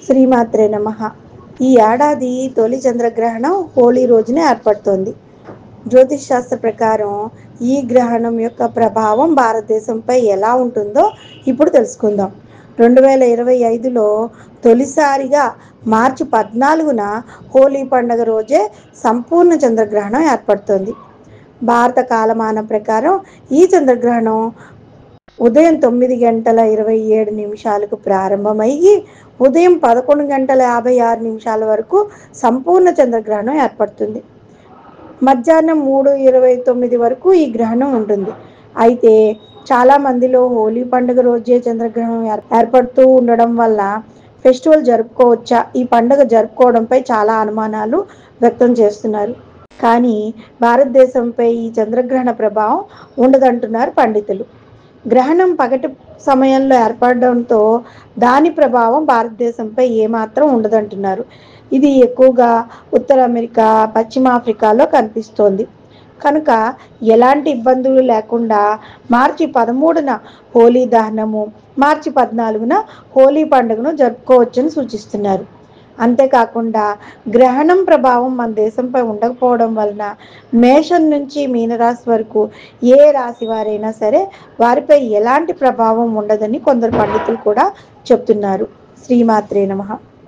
శ్రీమాత్రే నమః. ఈ ఏడాది తొలి చంద్రగ్రహణం హోళీ రోజునే ఏర్పడుతోంది. జ్యోతిష్ శాస్త్ర ప్రకారం ఈ గ్రహణం యొక్క ప్రభావం భారతదేశంపై ఎలా ఉంటుందో ఇప్పుడు తెలుసుకుందాం. 2025లో తొలిసారిగా మార్చి 14న హోళీ పండుగ రోజే సంపూర్ణ చంద్రగ్రహణం ఏర్పడుతోంది. భారత కాలమానం ప్రకారం ఈ చంద్రగ్రహణం ఉదయం 9:27 ప్రారంభమయ్యి ఉదయం 11:56 వరకు సంపూర్ణ చంద్రగ్రహణం ఏర్పడుతుంది. మధ్యాహ్నం 3:29 వరకు ఈ గ్రహణం ఉంటుంది. అయితే చాలా మందిలో హోళీ పండుగ రోజే చంద్రగ్రహణం ఏర్పడుతూ ఉండడం వల్ల ఫెస్టివల్ జరుపుకోవచ్చా, ఈ పండుగ జరుపుకోవడంపై చాలా అనుమానాలు వ్యక్తం చేస్తున్నారు. కానీ భారతదేశంపై ఈ చంద్రగ్రహణ ప్రభావం ఉండదంటున్నారు పండితులు. గ్రహణం పగటి సమయంలో ఏర్పడడంతో దాని ప్రభావం భారతదేశంపై ఏమాత్రం ఉండదంటున్నారు. ఇది ఎక్కువగా ఉత్తర అమెరికా, పశ్చిమాఫ్రికాలో కనిపిస్తోంది కనుక ఎలాంటి ఇబ్బందులు లేకుండా మార్చి 13న హోళీ దహనము, మార్చి 14న హోళీ పండుగను జరుపుకోవచ్చని సూచిస్తున్నారు. అంతేకాకుండా గ్రహణం ప్రభావం మన దేశంపై ఉండకపోవడం వలన మేషం నుంచి మీనరాశి వరకు ఏ రాశి వారైనా సరే వారిపై ఎలాంటి ప్రభావం ఉండదని కొందరు పండితులు కూడా చెప్తున్నారు. శ్రీమాత్రే నమః.